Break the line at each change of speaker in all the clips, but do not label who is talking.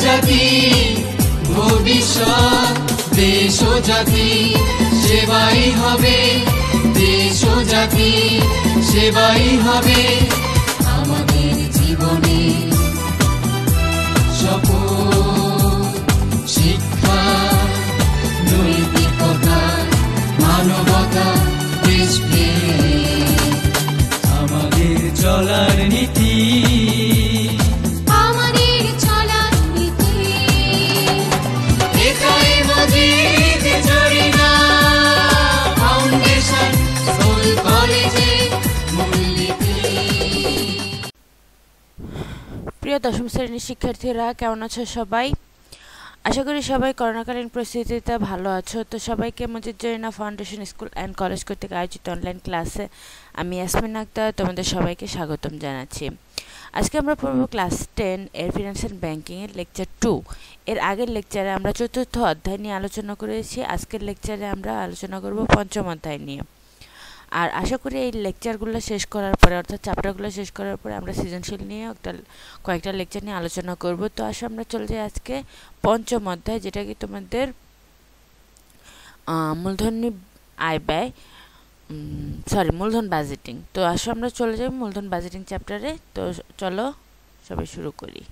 জাতি ভবিষ্যৎ দেশ ও জাতি সেবাই হবে দেশ ও জাতি সেবাই হবে আমাদের জীবনে শপথ শিক্ষা নৈতিকতা মানবতা দেশপ্রেম আমাদের চলার নীতি
প্রিয় দশম শ্রেণীর শিক্ষার্থীরা কেমন আছো সবাই? আশা করি সবাই করোনাকালীন পরিস্থিতিতে ভালো আছো। তো সবাইকে Majid Zarina foundation school and college কর্তৃক আয়োজিত অনলাইন ক্লাসে আমি ইয়াসমিন আক্তার তোমাদের সবাইকে স্বাগতম জানাচ্ছি। আজকে আমরা পড়ব ক্লাস 10 এর ফিনান্স অ্যান্ড ব্যাংকিং এর লেকচার 2। এর আগের লেকচারে আমরা চতুর্থ অধ্যায় নিয়ে আলোচনা করেছি। আজকের লেকচারে আমরা আলোচনা করব পঞ্চম অধ্যায় নিয়ে। আর আশা করি এই লেকচারগুলো শেষ করার পরে অর্থাৎ চ্যাপ্টারগুলো শেষ করার পরে আমরা সৃজনশীল নিয়ে কয়েকটা লেকচার নিয়ে আলোচনা করব। তো আসো আমরা চলে যাই আজকে পঞ্চম অধ্যায়, যেটা কি তোমাদের মূলধনী আয় ব্যয় মূলধন বাজেটিং। তো আসো আমরা চলে যাই মূলধন বাজেটিং চ্যাপ্টারে। তো চলো সবাই শুরু করি।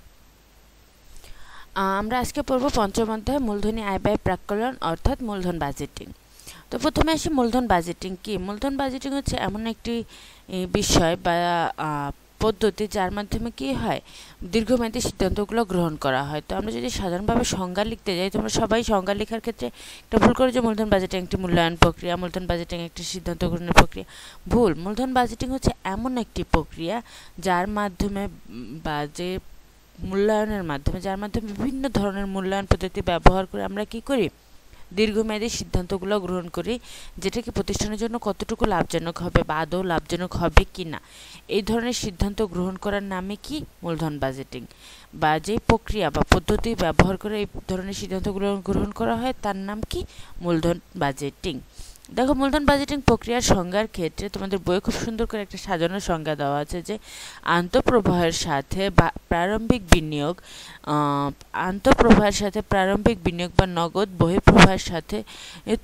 আমরা আজকে পড়ব পঞ্চম অধ্যায় মূলধনী আয় ব্যয় প্রাক্কলন অর্থাৎ মূলধন বাজেটিং। তো প্রথমে আসি মূলধন বাজেটিং কি। মূলধন বাজেটিং হচ্ছে এমন একটি বিষয় বা পদ্ধতি যার মাধ্যমে কি হয়, দীর্ঘমেয়াদী সিদ্ধান্তগুলো গ্রহণ করা হয়। তো আমরা যদি সাধারণভাবে সংজ্ঞা লিখতে যাই, তোমরা সবাই সংজ্ঞা লেখার ক্ষেত্রে একটা ভুল করে যে মূলধন বাজেটিং একটি মূল্যায়ন প্রক্রিয়া, মূলধন বাজেটিং একটি সিদ্ধান্ত গ্রহণের প্রক্রিয়া। ভুল। মূলধন বাজেটিং হচ্ছে এমন একটি প্রক্রিয়া যার মাধ্যমে বা যে মূল্যায়নের মাধ্যমে যার মাধ্যমে বিভিন্ন ধরনের মূল্যায়ন পদ্ধতি ব্যবহার করে আমরা কি করি, দীর্ঘমেয়াদী সিদ্ধান্তগুলো গ্রহণ করি, যেটা কি প্রতিষ্ঠানের জন্য কতটুকু লাভজনক হবে বা আদৌ লাভজনক হবে কি না, এই ধরনের সিদ্ধান্ত গ্রহণ করার নামে কি মূলধন বাজেটিং। বা যে প্রক্রিয়া বা পদ্ধতি ব্যবহার করে এই ধরনের সিদ্ধান্তগুলো গ্রহণ করা হয় তার নাম কি মূলধন বাজেটিং। দেখো, মূলধন বাজেটিং প্রক্রিয়ার সংজ্ঞার ক্ষেত্রে তোমাদের বইয়ে খুব সুন্দর করে একটা সাজানো সংজ্ঞা দেওয়া আছে যে আন্তঃপ্রবাহের সাথে প্রারম্ভিক বিনিয়োগ বা নগদ বহিঃপ্রবাহের সাথে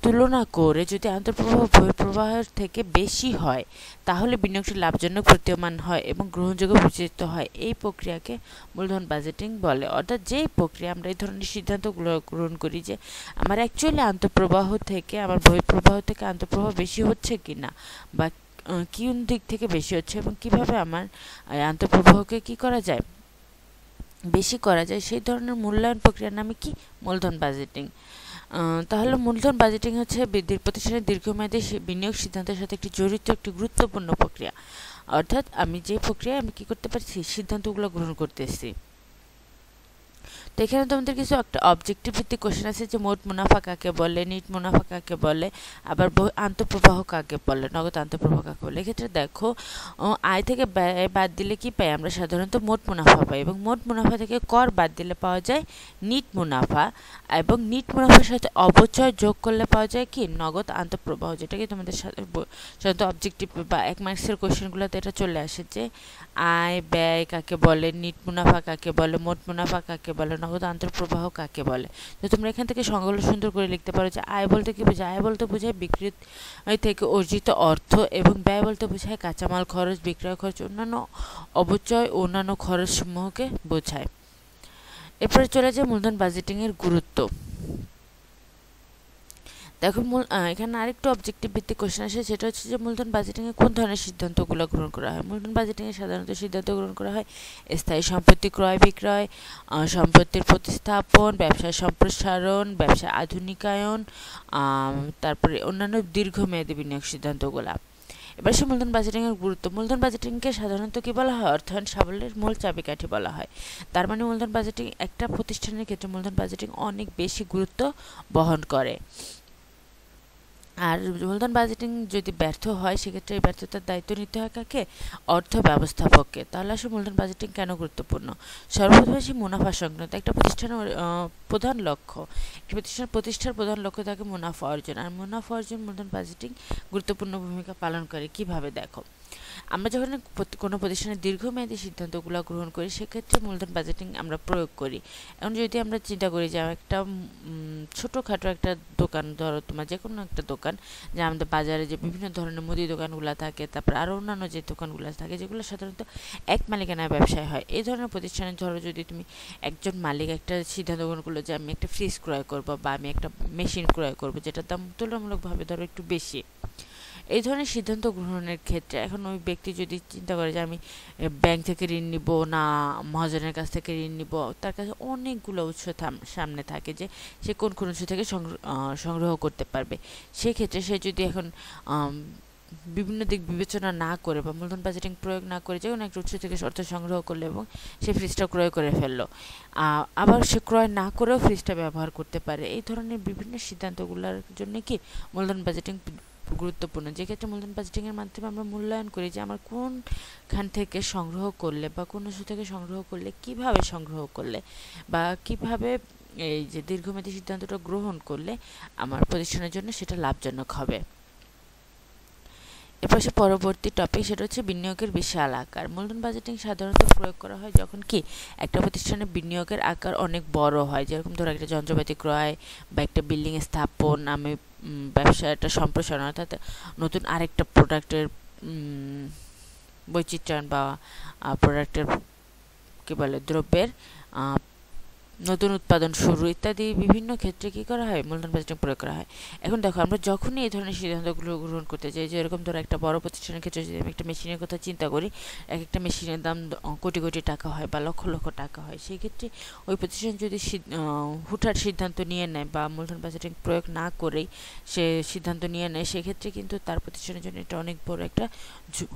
তুলনা করে যদি আন্তঃপ্রবাহ বহিঃপ্রবাহের থেকে বেশি হয় তাহলে বিনিয়োগটি লাভজনক প্রতীয়মান হয় এবং গ্রহণযোগ্য বিবেচিত হয়। এই প্রক্রিয়াকে মূলধন বাজেটিং বলে। অর্থাৎ যেই প্রক্রিয়া আমরা এই ধরনের সিদ্ধান্তগুলো গ্রহণ করি যে আমার অ্যাকচুয়ালি আন্তঃপ্রবাহ থেকে আমার বহিঃপ্রবাহ থেকে আন্তঃপ্রবাহ বেশি হচ্ছে কি না বা কোন দিক থেকে বেশি হচ্ছে এবং কিভাবে আমার আন্তঃপ্রবাহকে কি করা যায়, বেশি করা যায়, সেই ধরনের মূল্যায়ন প্রক্রিয়ার নামে কি মূলধন বাজেটিং। তাহলে মূলধন বাজেটিং হচ্ছে প্রতিষ্ঠানের দীর্ঘমেয়াদী বিনিয়োগ সিদ্ধান্তের সাথে একটি জড়িত একটি গুরুত্বপূর্ণ প্রক্রিয়া। অর্থাৎ আমি যে প্রক্রিয়ায় আমি কি করতে পারছি, সিদ্ধান্তগুলো গ্রহণ করতেছি। তো এখানে তোমাদের কিছু একটা অবজেক্টিভ ভিত্তিক কোশ্চেন আছে যে মোট মুনাফা কাকে বলে, নিট মুনাফা কাকে বলে, আবার আন্তঃপ্রবাহ কাকে বলে, নগদ আন্তঃপ্রবাহ কাকে বলে। এক্ষেত্রে দেখো, আয় থেকে ব্যয় বাদ দিলে কি পাই, আমরা সাধারণত মোট মুনাফা পাই এবং মোট মুনাফা থেকে কর বাদ দিলে পাওয়া যায় নিট মুনাফা এবং নিট মুনাফার সাথে অবচয় যোগ করলে পাওয়া যায় কি নগদ আন্তঃপ্রবাহ, যেটাকে তোমাদের সাধারণত অবজেক্টিভ বা 1 মার্কসের কোশ্চেনগুলোতে এটা চলে আসে যে আয় ব্যয় কাকে বলে, নিট মুনাফা কাকে বলে, মোট মুনাফা কাকে বলে, নগদ আন্তঃপ্রবাহ কাকে বলে। তো তোমরা এখান থেকে সংজ্ঞাগুলো সুন্দর করে লিখতে পারো যে আয় বলতে কি বোঝায়, আয় বলতে বোঝায় বিক্রি থেকে অর্জিত অর্থ এবং ব্যয় বলতে বোঝায় কাঁচামাল খরচ, বিক্রয় খরচ, অন্যান্য অবচয় ও অন্যান্য খরচ সমূহকে বোঝায়। এরপরে চলে যায় মূলধন বাজেটিং এর গুরুত্ব। দেখো, এখানে আরেকটু অবজেক্টিভ ভিত্তিক কোশ্চেন আসে, সেটা হচ্ছে যে মূলধন বাজেটিংয়ে কোন ধরনের সিদ্ধান্তগুলো গ্রহণ করা হয়। মূলধন বাজেটিংয়ে সাধারণত সিদ্ধান্ত গ্রহণ করা হয় স্থায়ী সম্পত্তি ক্রয় বিক্রয়, সম্পত্তির প্রতিস্থাপন, ব্যবসার সম্প্রসারণ, ব্যবসার আধুনিকায়ন, তারপরে অন্যান্য দীর্ঘমেয়াদী বিনিয়োগ সিদ্ধান্তগুলো। এবার সে মূলধন বাজেটিং এর গুরুত্ব। মূলধন বাজেটিংকে সাধারণত কি বলা হয়, অর্থায়ন সাফল্যের মূল চাবিকাঠি বলা হয়। তার মানে মূলধন বাজেটিং একটা প্রতিষ্ঠানের ক্ষেত্রে মূলধন বাজেটিং অনেক বেশি গুরুত্ব বহন করে। আর মূলধন বাজেটিং যদি ব্যর্থ হয় সেক্ষেত্রে এই ব্যর্থতার দায়িত্ব নিতে হয় কাকে, অর্থ ব্যবস্থাপককে। তাহলে আসলে মূলধন বাজেটিং কেন গুরুত্বপূর্ণ। সর্বশেষে মুনাফা সংক্রান্ত একটা প্রতিষ্ঠানের প্রধান লক্ষ্য, একটি প্রতিষ্ঠার প্রধান লক্ষ্য থাকে মুনাফা অর্জন, আর মুনাফা অর্জন মূলধন বাজেটিং গুরুত্বপূর্ণ ভূমিকা পালন করে। কিভাবে দেখো, আমরা যখন কোনো প্রতিষ্ঠানের দীর্ঘমেয়াদী সিদ্ধান্তগুলো গ্রহণ করি সেক্ষেত্রে মূলধন বাজেটিং আমরা প্রয়োগ করি। এখন যদি আমরা চিন্তা করি যে একটা ছোটোখাটো একটা দোকান, ধরো তোমার যে কোনো একটা দোকান, যা আমাদের বাজারে যে বিভিন্ন ধরনের মুদি দোকানগুলো থাকে, তারপর আরও অন্যান্য যে দোকানগুলো থাকে যেগুলো সাধারণত এক মালিকানায় ব্যবসায় হয়, এই ধরনের প্রতিষ্ঠানে ধরো যদি তুমি একজন মালিক একটা সিদ্ধান্ত গ্রহণ করলো যে আমি একটা ফ্রিজ ক্রয় করবো বা আমি একটা মেশিন ক্রয় করবো যেটার দাম তুলনামূলকভাবে ধরো একটু বেশি, এই ধরনের সিদ্ধান্ত গ্রহণের ক্ষেত্রে এখন ওই ব্যক্তি যদি চিন্তা করে যে আমি ব্যাংক থেকে ঋণ নিব না মহাজনের কাছ থেকে ঋণ নিব, তার কাছে অনেকগুলো উৎস সামনে থাকে যে সে কোন কোন উৎস থেকে সংগ্রহ করতে পারবে। সেক্ষেত্রে সে যদি এখন বিভিন্ন দিক বিবেচনা না করে বা মূলধন বাজেটিং প্রয়োগ না করে যে কোনো একটা উৎস থেকে অর্থ সংগ্রহ করলো এবং সে ফ্রিজটা ক্রয় করে ফেললো, আবার সে ক্রয় না করেও ফ্রিজটা ব্যবহার করতে পারে, এই ধরনের বিভিন্ন সিদ্ধান্তগুলোর জন্য কি মূলধন বাজেটিং গুরুত্বপূর্ণ। যে ক্ষেত্রে মূলধন বাজেটিংয়ের মাধ্যমে আমরা মূল্যায়ন করি যে আমার কোনখান থেকে সংগ্রহ করলে বা কোন উৎস থেকে সংগ্রহ করলে কিভাবে সংগ্রহ করলে বা কিভাবে এই যে দীর্ঘমেয়াদী সিদ্ধান্তটা গ্রহণ করলে আমার প্রতিষ্ঠানের জন্য সেটা লাভজনক হবে। এরপর পরবর্তী টপিক সেটা হচ্ছে বিনিয়োগের বিশাল আকার। মূলধন বাজেটিং সাধারণত প্রয়োগ করা হয় যখন কি একটা প্রতিষ্ঠানের বিনিয়োগের আকার অনেক বড় হয়, যেরকম ধরো একটা যন্ত্রপাতি ক্রয় বা একটা বিল্ডিং স্থাপন, আমি ব্যবসাটা সম্প্রসারণ অর্থাৎ নতুন আরেকটা প্রোডাক্টের বৈচিত্র্যায়ন বা প্রোডাক্টের কী বলে দ্রব্যের নতুন উৎপাদন শুরু ইত্যাদি বিভিন্ন ক্ষেত্রে কী করা হয় মূলধন বাজেটিং প্রয়োগ করা হয়। এখন দেখো আমরা যখনই এই ধরনের সিদ্ধান্তগুলো গ্রহণ করতে চাই, যে এরকম ধরো একটা বড় প্রতিষ্ঠানের ক্ষেত্রে যদি আমি একটা মেশিনের কথা চিন্তা করি, এক একটা মেশিনের দাম কোটি কোটি টাকা হয় বা লক্ষ লক্ষ টাকা হয়, সেই ক্ষেত্রে ওই প্রতিষ্ঠান যদি হুটহাট সিদ্ধান্ত নিয়ে নেয় বা মূলধন বাজেটিং প্রয়োগ না করেই সে সিদ্ধান্ত নিয়ে নেয়, সেক্ষেত্রে কিন্তু তার প্রতিষ্ঠানের জন্য এটা অনেক বড় একটা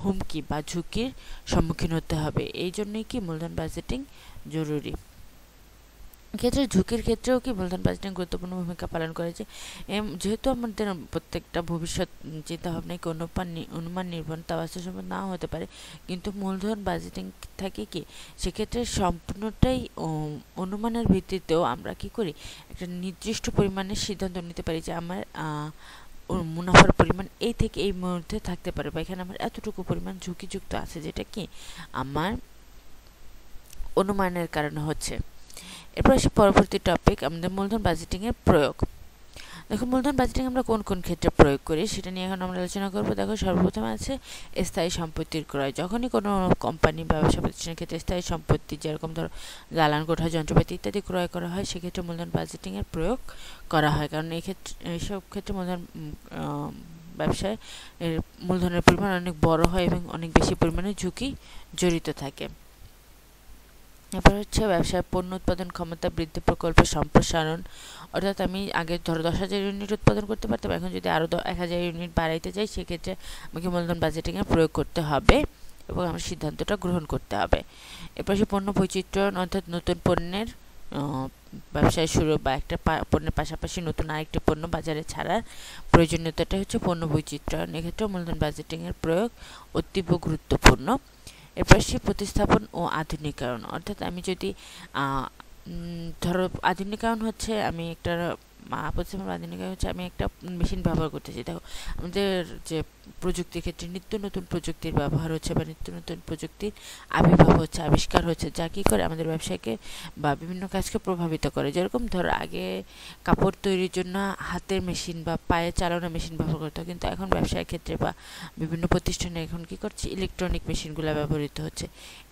হুমকি বা ঝুঁকির সম্মুখীন হতে হবে। এই জন্যই কি মূলধন বাজেটিং জরুরি। ক্ষেত্রে ঝুঁকির ক্ষেত্রেও কি মূলধন বাজেটিং গুরুত্বপূর্ণ ভূমিকা পালন করেছে। যেহেতু আমাদের প্রত্যেকটা ভবিষ্যৎ চিন্তাভাবনায় অনুমান নির্ভর তা বাস্তবসম্মত নাও হতে পারে, কিন্তু মূলধন বাজেটিং থাকে কি সেক্ষেত্রে সম্পূর্ণটাই অনুমানের ভিত্তিতেও আমরা কি করি একটা নির্দিষ্ট পরিমাণের সিদ্ধান্ত নিতে পারি যে আমার মুনাফার পরিমাণ এই থেকে এই মধ্যে থাকতে পারে বা এখানে আমার এতটুকু পরিমাণ ঝুঁকিযুক্ত আছে, যেটা কি আমার অনুমানের কারণে হচ্ছে। এরপর আসি পরবর্তী টপিক আমাদের মূলধন বাজেটিংয়ের প্রয়োগ। দেখো মূলধন বাজেটিং আমরা কোন কোন ক্ষেত্রে প্রয়োগ করি সেটা নিয়ে এখন আমরা আলোচনা করবো। দেখো সর্বপ্রথম আছে স্থায়ী সম্পত্তির ক্রয়। যখনই কোনো কোম্পানি বা ব্যবসা প্রতিষ্ঠানের ক্ষেত্রে স্থায়ী সম্পত্তি যেরকম ধরো দালান কোঠা যন্ত্রপাতি ইত্যাদি ক্রয় করা হয়, সেক্ষেত্রে মূলধন বাজেটিংয়ের প্রয়োগ করা হয়, কারণ এইসব ক্ষেত্রে মূলধন ব্যবসায় এর মূলধনের পরিমাণ অনেক বড় হয় এবং অনেক বেশি পরিমাণে ঝুঁকি জড়িত থাকে। এরপর হচ্ছে ব্যবসায় পণ্য উৎপাদন ক্ষমতা বৃদ্ধি প্রকল্পের সম্প্রসারণ, অর্থাৎ আমি আগে ধরো 10,000 ইউনিট উৎপাদন করতে পারতাম, এখন যদি আরও 1,000 ইউনিট বাড়াইতে চাই সেক্ষেত্রে আমাকে মূলধন বাজেটিংয়ে প্রয়োগ করতে হবে এবং আমার সিদ্ধান্তটা গ্রহণ করতে হবে। এরপর হচ্ছে পণ্য বৈচিত্র্য, অর্থাৎ নতুন পণ্যের ব্যবসায় শুরু বা একটা পণ্যের পাশাপাশি নতুন আরেকটি পণ্য বাজারে ছাড়ার প্রয়োজনীয়তাটা হচ্ছে পণ্য বৈচিত্র্যায়ন। এক্ষেত্রে মূলধন বাজেটিংয়ের প্রয়োগ অতীব গুরুত্বপূর্ণ। এরপর সে প্রতিস্থাপন ও আধুনিকায়ন, অর্থাৎ আমি যদি ধরো আধুনিকায়ন হচ্ছে আমি একটা প্রতিস্থাপন আধুনিকায়ন হচ্ছে আমি একটা মেশিন ব্যবহার করতেছি। দেখো আমাদের যে প্রযুক্তির ক্ষেত্রে নিত্য নতুন প্রযুক্তির ব্যবহার হচ্ছে বা নিত্য নতুন প্রযুক্তির আবির্ভাব হচ্ছে, আবিষ্কার হচ্ছে, যা কী করে আমাদের ব্যবসাকে বা বিভিন্ন কাজকে প্রভাবিত করে। যেরকম ধরো আগে কাপড় তৈরির জন্য হাতের মেশিন বা পায়ে চালানো মেশিন ব্যবহার করতে হয়, কিন্তু এখন ব্যবসায়ের ক্ষেত্রে বা বিভিন্ন প্রতিষ্ঠানে এখন কী করছে ইলেকট্রনিক মেশিনগুলো ব্যবহৃত হচ্ছে।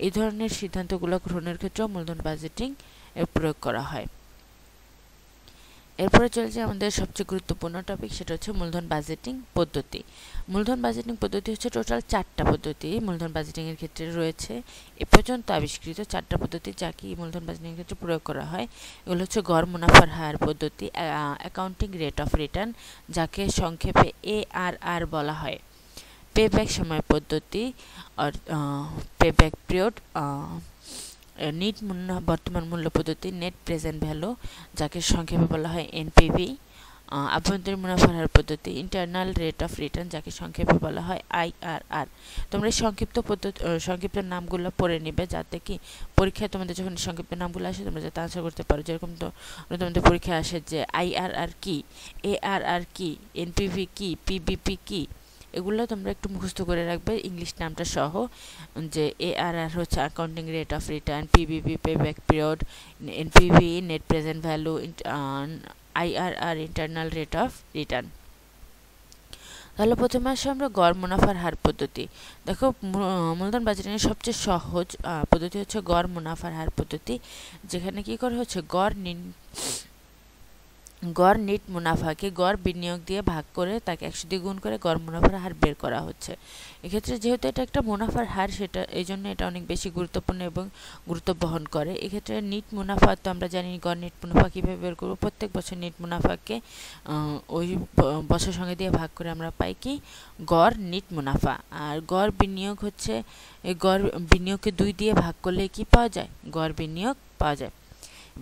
এই ধরনের সিদ্ধান্তগুলো গ্রহণের ক্ষেত্রেও মূলধন বাজেটিং এর প্রয়োগ করা হয়। এরপরে চলছে আমাদের সবচেয়ে গুরুত্বপূর্ণ টপিক, সেটা হচ্ছে মূলধন বাজেটিং পদ্ধতি। মূলধন বাজেটিং পদ্ধতি হচ্ছে টোটাল 4টা পদ্ধতি মূলধন বাজেটিংয়ের ক্ষেত্রে রয়েছে। এ পর্যন্ত আবিষ্কৃত 4টা পদ্ধতি যা কি মূলধন বাজেটিংয়ের ক্ষেত্রে প্রয়োগ করা হয় এগুলো হচ্ছে গড় মুনাফার হার পদ্ধতি, অ্যাকাউন্টিং রেট অফ রিটার্ন যাকে সংক্ষেপে ARR বলা হয়, পেব্যাক সময় পদ্ধতি পেব্যাক পিরিয়ড, নিট বর্তমান মূল্য পদ্ধতি, নেট প্রেজেন্ট ভ্যালু যাকে সংক্ষেপে বলা হয় NPV, আভ্যন্তরীণ মুনাফার হার পদ্ধতি, ইন্টারনাল রেট অফ রিটার্ন যাকে সংক্ষেপে বলা হয় IRR। তোমরা এই সংক্ষিপ্ত নামগুলো পড়ে নিবে যাতে কি পরীক্ষায় তোমাদের যখন সংক্ষিপ্ত নামগুলো আসে তোমরা যাতে আনসার করতে পারো। যেরকম তো তোমাদের পরীক্ষায় আসে যে IRR কি, ARR কি, NPV কি, PBP কি, এগুলো তোমরা একটু মুখস্থ করে রাখবে ইংলিশ নামটা সহ, যে ARR হচ্ছে accounting rate of return, PBP payback period, NPV net present value, IRR internal rate of return. তাহলে প্রথমে আসে আমরা গড় মুনাফার হার পদ্ধতি। দেখো মূলধন বাজেটিংয়ের সবচেয়ে সহজ পদ্ধতি হচ্ছে গড় মুনাফার হার পদ্ধতি, যেখানে কি করা হচ্ছে গড় নিট মুনাফাকে গড় বিনিয়োগ দিয়ে ভাগ করে তাকে 100 দিয়ে গুণ করে গড় মুনাফার হার বের করা হচ্ছে। এক্ষেত্রে যেহেতু এটা একটা মুনাফার হার, সেটা এই জন্য এটা অনেক বেশি গুরুত্বপূর্ণ এবং গুরুত্ব বহন করে। এক্ষেত্রে নিট মুনাফা তো আমরা জানি, গড় নিট মুনাফা কীভাবে বের করবো, প্রত্যেক বছর নিট মুনাফাকে ওই বছর সঙ্গে দিয়ে ভাগ করে আমরা পাই কি গড় নিট মুনাফা। আর গড় বিনিয়োগ হচ্ছে এই গড় বিনিয়োগকে 2 দিয়ে ভাগ করলে কি পাওয়া যায়, গড় বিনিয়োগ পাওয়া যায়।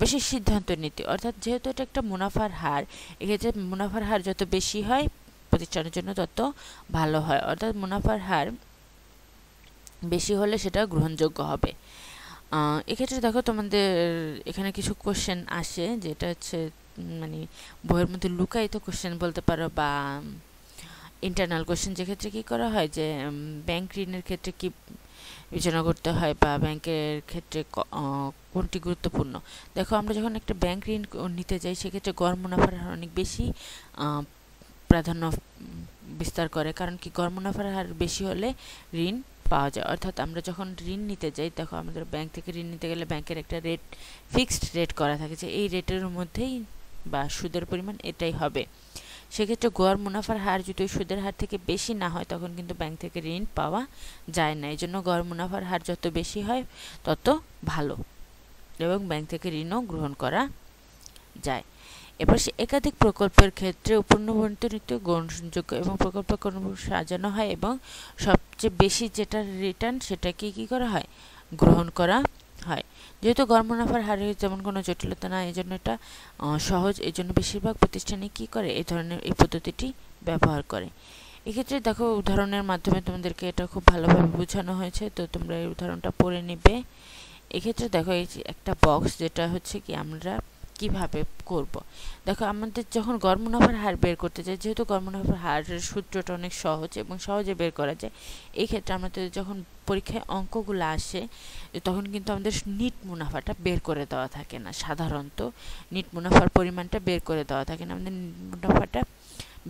বেশি সিদ্ধান্ত নীতি, অর্থাৎ যেহেতু এটা একটা মুনাফার হার, এক্ষেত্রে মুনাফার হার যত বেশি হয় প্রতিষ্ঠানের জন্য তত ভালো হয়, অর্থাৎ মুনাফার হার বেশি হলে সেটা গ্রহণযোগ্য হবে। এক্ষেত্রে দেখো তোমাদের এখানে কিছু কোশ্চেন আসে, যেটা হচ্ছে মানে বইয়ের মধ্যে লুকায়িত কোশ্চেন বলতে পারো, বা ইন্টারনাল কোশ্চেন, যেক্ষেত্রে কি করা হয় যে ব্যাংক ঋণের ক্ষেত্রে কি বিবেচনা করতে হয় বা ব্যাংকের ক্ষেত্রে কোনটি গুরুত্বপূর্ণ। দেখো আমরা যখন একটা ব্যাংক ঋণ নিতে যাই, সেক্ষেত্রে গড় মুনাফার হার অনেক বেশি প্রাধান্য বিস্তার করে, কারণ কি গড় মুনাফার হার বেশি হলে ঋণ পাওয়া যায়। অর্থাৎ আমরা যখন ঋণ নিতে যাই, দেখো আমাদের ব্যাংক থেকে ঋণ নিতে গেলে ব্যাংকের একটা রেট, ফিক্সড রেট করা থাকে, যে এই রেটের মধ্যেই বা সুদের পরিমাণ এটাই হবে। সেক্ষেত্রে গড় মুনাফার হার যদি সুদের হার থেকে বেশি না হয়, তখন কিন্তু ব্যাংক থেকে ঋণ পাওয়া যায় না। এই জন্য গড় মুনাফার হার যত বেশি হয় তত ভালো, এবং ব্যাংক থেকে ঋণও গ্রহণ করা যায়। এবার একাধিক প্রকল্পের ক্ষেত্রে উপবর্ণিত গ্রহণযোগ্য এবং প্রকল্প সাজানো হয়, এবং সবচেয়ে বেশি যেটা রিটার্ন সেটাকে কি করা হয়, গ্রহণ করা হয়। যেহেতু গড় মুনাফার হারে যেমন কোনো জটিলতা না, এই জন্য এটা সহজ, এই জন্য বেশিরভাগ প্রতিষ্ঠানে কি করে এই ধরনের এই পদ্ধতিটি ব্যবহার করে। এক্ষেত্রে দেখো উদাহরণের মাধ্যমে তোমাদেরকে এটা খুব ভালোভাবে বোঝানো হয়েছে, তো তোমরা এই উদাহরণটা পড়ে নিবে। এক্ষেত্রে দেখো এই একটা বক্স, যেটা হচ্ছে কি আমরা কিভাবে করব। দেখো আমাদের যখন গড় মুনাফার হার বের করতে যাই, যেহেতু গড় মুনাফার হারের সূত্রটা অনেক সহজ এবং সহজে বের করা যায়, এই ক্ষেত্রে আমাদের যখন পরীক্ষায় অঙ্কগুলো আসে, তখন কিন্তু আমাদের নিট মুনাফাটা বের করে দেওয়া থাকে না। সাধারণত নিট মুনাফার পরিমাণটা বের করে দেওয়া থাকে না, আমাদের নিট মুনাফাটা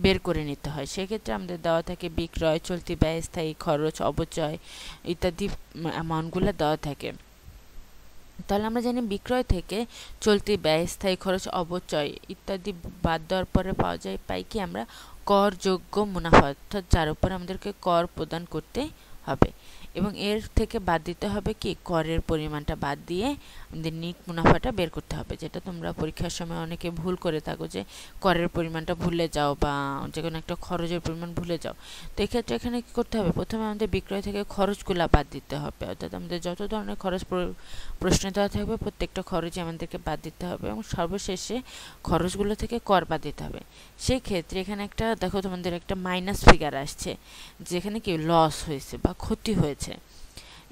বের করে নিতে হয়। সেক্ষেত্রে আমাদের দেওয়া থাকে বিক্রয়, চলতি ব্যয়, স্থায়ী খরচ, অপচয় ইত্যাদি অ্যামাউন্টগুলো দেওয়া থাকে। তাহলে আমরা জানি বিক্রয় থেকে চলতি ব্যয়, স্থায়ী খরচ, অপচয় ইত্যাদি বাদ দেওয়ার পরে পাই কি আমরা করযোগ্য মুনাফা, অর্থাৎ যার উপর আমাদেরকে কর প্রদান করতে হবে, এবং এর থেকে বাদ দিতে হবে কি করের পরিমাণটা বাদ দিয়ে আমাদের নিট মুনাফাটা বের করতে হবে। যেটা তোমরা পরীক্ষার সময় অনেকে ভুল করে থাকো, যে করের পরিমাণটা ভুলে যাও বা যে কোনো একটা খরচের পরিমাণ ভুলে যাও। তো এক্ষেত্রে এখানে কী করতে হবে, প্রথমে আমাদের বিক্রয় থেকে খরচগুলো বাদ দিতে হবে, অর্থাৎ আমাদের যত ধরনের খরচ প্রশ্নে দেওয়া থাকবে প্রত্যেকটা খরচই আমাদেরকে বাদ দিতে হবে, এবং সর্বশেষে খরচগুলো থেকে কর বাদ দিতে হবে। সেই ক্ষেত্রে এখানে একটা দেখো তোমাদের একটা মাইনাস ফিগার আসছে, যেখানে কি লস হয়েছে বা ক্ষতি হয়েছে।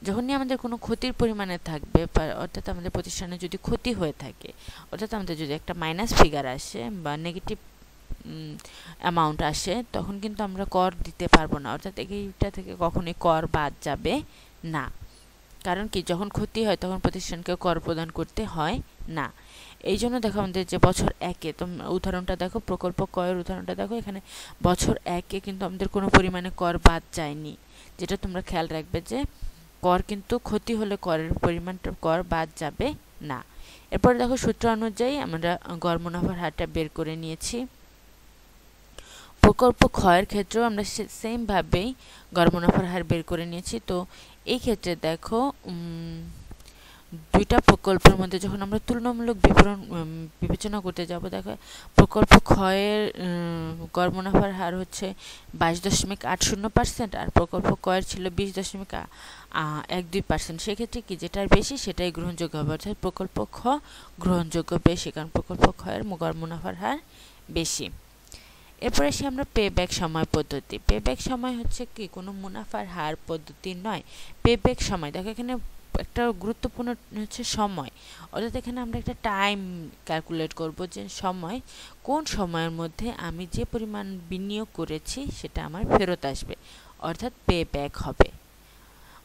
যখনই আমাদের কোনো ক্ষতির পরিমাণে থাকবে, অর্থাৎ আমাদের প্রতিষ্ঠানে যদি ক্ষতি হয়ে থাকে, অর্থাৎ আমাদের যদি একটা মাইনাস ফিগার আসে বা নেগেটিভ অ্যামাউন্ট আসে, তখন কিন্তু আমরা কর দিতে পারবো না, অর্থাৎ এইটা থেকে কখনোই কর বাদ যাবে না। কারণ কি যখন ক্ষতি হয় তখন প্রতিষ্ঠানকে কর প্রদান করতে হয় না। এই জন্য দেখো আমাদের যে বছর 1-এ উদাহরণটা দেখো, প্রকল্প কয়ের উদাহরণটা দেখো, এখানে বছর 1-এ কিন্তু আমাদের কোনো পরিমাণে কর বাদ যায়নি। যেটা তোমরা খেয়াল রাখবে যে কর কিন্তু ক্ষতি হলে করের পরিমাণটা কর বাদ যাবে না। এরপর দেখো সূত্র অনুযায়ী আমরা গড় মুনাফার হারটা বের করে নিয়েছি। প্রকল্প ক্ষয়ের ক্ষেত্রেও আমরা সেমভাবেই গড় মুনাফার হার বের করে নিয়েছি। তো এই ক্ষেত্রে দেখো দুইটা প্রকল্পের মধ্যে যখন আমরা তুলনামূলক বিবেচনা করতে যাব, দেখো প্রকল্প ক্ষয়ের গড় মুনাফার হার হচ্ছে 22.80%, আর প্রকল্প ক্ষয়ের ছিল 20.12%। সেক্ষেত্রে কি যেটার বেশি সেটাই গ্রহণযোগ্য হবে, অর্থাৎ প্রকল্প খ গ্রহণযোগ্য বেশি, কারণ প্রকল্প ক্ষয়ের গড় মুনাফার হার বেশি। এরপরে আসি আমরা পেব্যাক সময় পদ্ধতি। পেব্যাক সময় হচ্ছে কি কোনো মুনাফার হার পদ্ধতি নয়, পেব্যাক সময়। দেখো এখানে একটা গুরুত্বপূর্ণ হচ্ছে সময়, অর্থাৎ এখানে আমরা একটা টাইম ক্যালকুলেট করব যে সময়, কোন সময়ের মধ্যে আমি যে পরিমাণ বিনিয়োগ করেছি সেটা আমার ফেরত আসবে, অর্থাৎ পে ব্যাক হবে।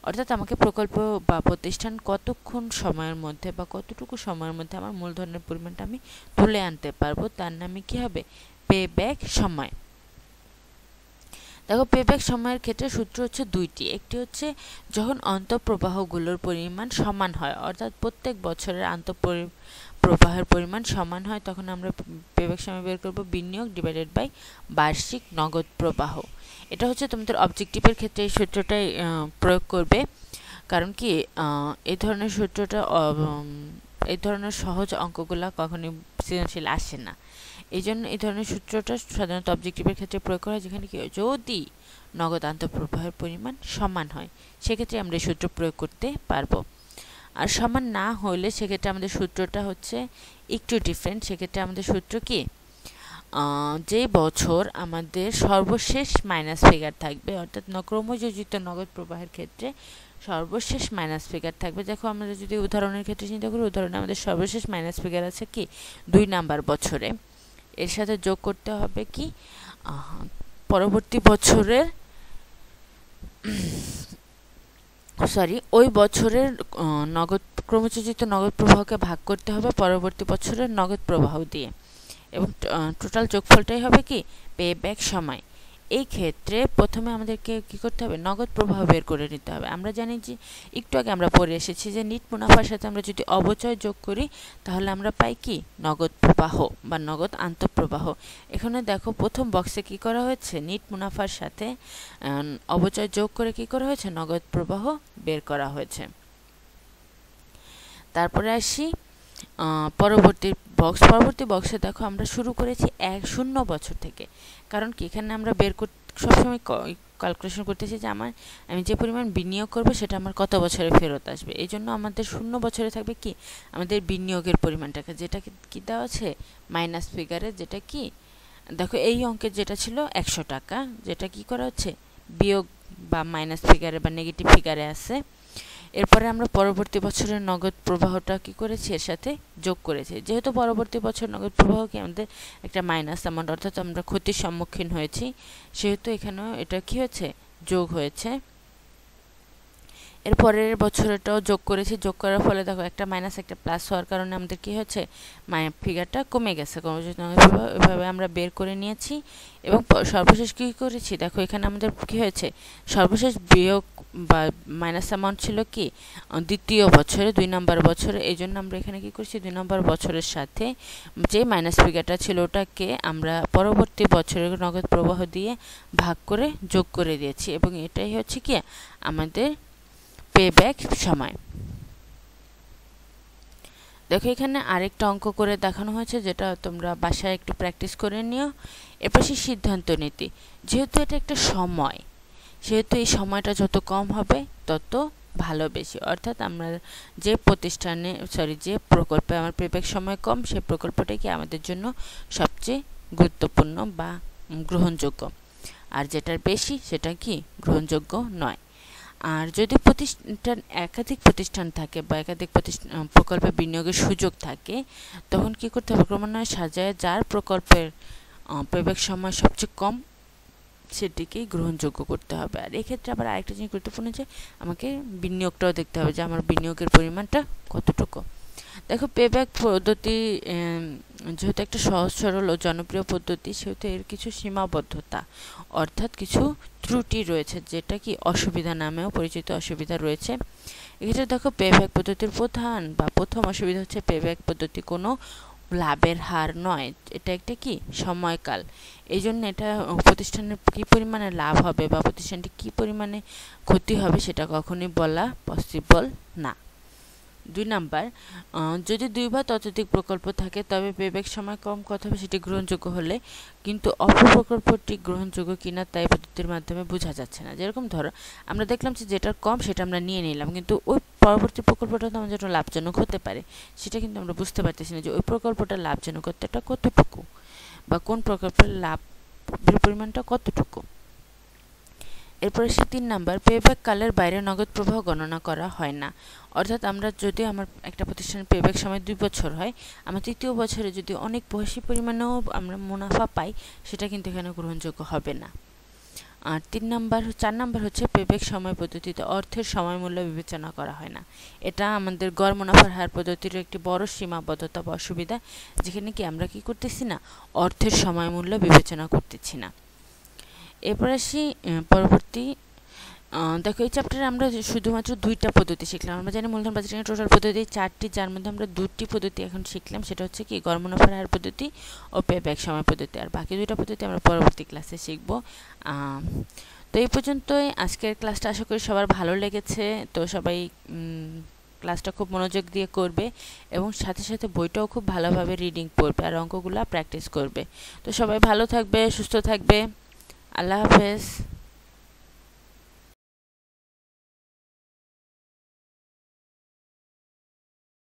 অর্থাৎ আমাকে প্রকল্প বা প্রতিষ্ঠান কতক্ষণ সময়ের মধ্যে বা কতটুকু সময়ের মধ্যে আমার মূলধনের পরিমাণটা আমি তুলে আনতে পারবো, তার নামে কি হবে, পে ব্যাক সময়। দেখো পে ব্যাক সময়ের ক্ষেত্রে সূত্র হচ্ছে দুইটি, একটি হচ্ছে যখন অন্তঃপ্রবাহগুলোর পরিমাণ সমান হয়, অর্থাৎ প্রত্যেক বছরের প্রবাহের পরিমাণ সমান হয়, তখন আমরা পে ব্যাক সময় বের করব বিনিয়োগ ডিভাইডেড বাই বার্ষিক নগদ প্রবাহ। এটা হচ্ছে তোমাদের অবজেক্টিভের ক্ষেত্রে এই সূত্রটাই প্রয়োগ করবে, কারণ কি এই ধরনের সূত্রটা এই ধরনের সহজ অঙ্কগুলা কখনোই সৃজনশীল আসে না, এই জন্য এই ধরনের সূত্রটা সাধারণত অবজেক্টিভের ক্ষেত্রে প্রয়োগ করা হয়, যেখানে কি যদি নগদ আন্তঃপ্রবাহের পরিমাণ সমান হয় সেক্ষেত্রে আমরা এই সূত্র প্রয়োগ করতে পারবো। আর সমান না হলে সেক্ষেত্রে আমাদের সূত্রটা হচ্ছে একটু ডিফারেন্ট। সেক্ষেত্রে আমাদের সূত্র কি, যে বছর আমাদের সর্বশেষ মাইনাস ফিগার থাকবে, অর্থাৎ ক্রমযোজিত নগদ প্রবাহের ক্ষেত্রে সর্বশেষ মাইনাস ফিগার থাকবে। দেখো আমরা যদি উদাহরণের ক্ষেত্রে চিন্তা করি, উদাহরণে আমাদের সর্বশেষ মাইনাস ফিগার আছে কি 2 নাম্বার বছরে, এর সাথে যোগ করতে হবে কি পরবর্তী বছরের ওই বছরের নগদ ক্রমযোজিত নগদ প্রবাহকে ভাগ করতে হবে পরবর্তী বছরের নগদ প্রবাহ দিয়ে, এবং টোটাল যোগফলটাই হবে কি পে ব্যাক সময়। এই ক্ষেত্রে প্রথমে আমাদেরকে কি করতে হবে, নগদ প্রবাহ বের করে নিতে হবে। আমরা জানি যে একটু আগে আমরা পড়ে এসেছি যে নিট মুনাফার সাথে আমরা যদি অবচয় যোগ করি তাহলে আমরা পাই কি নগদ প্রবাহ বা নগদ আন্তঃপ্রবাহ। এখানে দেখো প্রথম বক্সে কি করা হয়েছে, নিট মুনাফার সাথে অবচয় যোগ করে কি করা হয়েছে, নগদ প্রবাহ বের করা হয়েছে। তারপরে আসি পরবর্তী বক্সে দেখো আমরা শুরু করেছি 0 বছর থেকে, কারণ কি এখানে আমরা সবসময় ক্যালকুলেশন করতেছি যে আমি যে পরিমাণ বিনিয়োগ করব সেটা আমার কত বছরে ফেরত আসবে। এই জন্য আমাদের 0 বছরে থাকবে কি আমাদের বিনিয়োগের পরিমাণটাকে, যেটা কি দেওয়া আছে মাইনাস ফিগারে, যেটা কি দেখো এই অঙ্কের যেটা ছিল 100 টাকা, যেটা কি করা হচ্ছে বিয়োগ বা মাইনাস ফিগারে বা নেগেটিভ ফিগারে আছে। এরপরে আমরা পরবর্তী বছরের নগদ প্রবাহটা কি করেছি এর সাথে যোগ করেছি, যেহেতু পরবর্তী বছর নগদ প্রবাহ কি আমাদের একটা মাইনাস অ্যামাউন্ট, অর্থাৎ আমরা ক্ষতির সম্মুখীন হয়েছি, সেহেতু এখানেও এটা কি হয়েছে যোগ হয়েছে। এর পরের বছরটাও যোগ করেছি, যোগ করার ফলে দেখো একটা মাইনাস একটা প্লাস হওয়ার কারণে আমাদের কি হচ্ছে ফিগারটা কমে গেছে, এভাবে আমরা বের করে নিয়েছি। এবং সর্বশেষ কি করেছি দেখো এখানে আমাদের কি হয়েছে, সর্বশেষ বিয়োগ বা মাইনাস অ্যামাউন্ট ছিল কি দ্বিতীয় বছরে 2 নম্বর বছরে, এই জন্য আমরা এখানে কি করছি 2 নম্বর বছরের সাথে যে মাইনাস ফিগারটা ছিল ওটাকে আমরা পরবর্তী বছরের নগদ প্রবাহ দিয়ে ভাগ করে যোগ করে দিয়েছি, এবং এটাই হচ্ছে কি আমাদের পে ব্যাক সময়। দেখো এখানে আরেকটা অঙ্ক করে দেখানো হয়েছে, যেটা তোমরা বাসায় একটু প্র্যাকটিস করে নিও। এরপর সেই সিদ্ধান্ত নীতি, যেহেতু এটা একটা সময়, সেহেতু এই সময়টা যত কম হবে তত ভালো বেশি, অর্থাৎ আমরা যে প্রতিষ্ঠানে যে প্রকল্পে আমার পে ব্যাক সময় কম, সেই প্রকল্পটাই কি আমাদের জন্য সবচেয়ে গুরুত্বপূর্ণ বা গ্রহণযোগ্য, আর যেটার বেশি সেটা কি গ্রহণযোগ্য নয়। আর যদি একাধিক প্রতিষ্ঠান থাকে বা একাধিক প্রকল্পে বিনিয়োগের সুযোগ থাকে, তখন কি করতে হবে, ক্রমান্বয়ে সাজায় যার প্রকল্পের পে ব্যাক সময় সবচেয়ে কম সেটিকেই গ্রহণযোগ্য করতে হবে। আর এক্ষেত্রে আবার আরেকটা জিনিস গুরুত্বপূর্ণ যে আমাকে বিনিয়োগটাও দেখতে হবে যে আমার বিনিয়োগের পরিমাণটা কতটুকু। দেখো পে ব্যাক পদ্ধতি যেহেতু একটা সহজ সরল ও জনপ্রিয় পদ্ধতি, সেহেতু এর কিছু সীমাবদ্ধতা অর্থাৎ কিছু ত্রুটি রয়েছে, যেটা কি অসুবিধা নামেও পরিচিত অসুবিধা রয়েছে। এক্ষেত্রে দেখো পে ব্যাক পদ্ধতির প্রথম অসুবিধা হচ্ছে পে ব্যাক পদ্ধতি কোনো লাভের হার নয়, এটা একটা কি সময়কাল। এই জন্য এটা প্রতিষ্ঠানের কি পরিমাণে লাভ হবে বা প্রতিষ্ঠানটি কি পরিমাণে ক্ষতি হবে সেটা কখনোই বলা পসিবল না। 2 নাম্বার, যদি 2 বা ততোধিক প্রকল্প থাকে তবে পে ব্যাক সময় কম কথা হবে সেটি গ্রহণযোগ্য হলে, কিন্তু অপর প্রকল্পটি গ্রহণযোগ্য কিনা তাই পদ্ধতির মাধ্যমে বোঝা যাচ্ছে না। যেরকম ধরো আমরা দেখলাম যে যেটার কম সেটা আমরা নিয়ে নিলাম, কিন্তু ওই পরবর্তী প্রকল্পটা তো আমাদের জন্য লাভজনক হতে পারে, সেটা কিন্তু আমরা বুঝতে পারতেছি না যে ওই প্রকল্পটার লাভজনকতাটা কতটুকু বা কোন প্রকল্পের লাভের পরিমাণটা কতটুকু। এরপরে সে 3 নাম্বার, পেব্যাক কালের বাইরে নগদ প্রবাহ গণনা করা হয় না। অর্থাৎ আমরা যদি আমার একটা প্রতিষ্ঠানের পেব্যাক সময় 2 বছর হয়, আমার 3য় বছরে যদি অনেক বেশি পরিমাণেও আমরা মুনাফা পাই, সেটা কিন্তু এখানে গ্রহণযোগ্য হবে না। আর 4 নাম্বার হচ্ছে পেব্যাক সময় পদ্ধতিতে অর্থের সময় মূল্য বিবেচনা করা হয় না। এটা আমাদের গড় মুনাফার হার পদ্ধতির একটি বড় সীমাবদ্ধতা বা অসুবিধা, যেখানে কি আমরা কি করতেছি না, অর্থের সময় মূল্য বিবেচনা করতেছি না। এরপর আসি পরবর্তী। দেখো, এই চ্যাপ্টারে আমরা শুধুমাত্র 2টা পদ্ধতি শিখলাম। আমরা জানি মূলধন বাজেটিংয়ের টোটাল পদ্ধতি 4টি, যার মধ্যে আমরা 2টি পদ্ধতি এখন শিখলাম। সেটা হচ্ছে কি গড় মুনাফার হার পদ্ধতি ও পেব্যাক সময় পদ্ধতি। আর বাকি 2টা পদ্ধতি আমরা পরবর্তী ক্লাসে শিখব। তো এই পর্যন্তই আজকের ক্লাসটা। আশা করি সবার ভালো লেগেছে। তো সবাই ক্লাসটা খুব মনোযোগ দিয়ে করবে এবং সাথে সাথে বইটাও খুব ভালোভাবে রিডিং পড়বে আর অঙ্কগুলো প্র্যাকটিস করবে। তো সবাই ভালো থাকবে, সুস্থ থাকবে। আল্লাহ হাফেজ।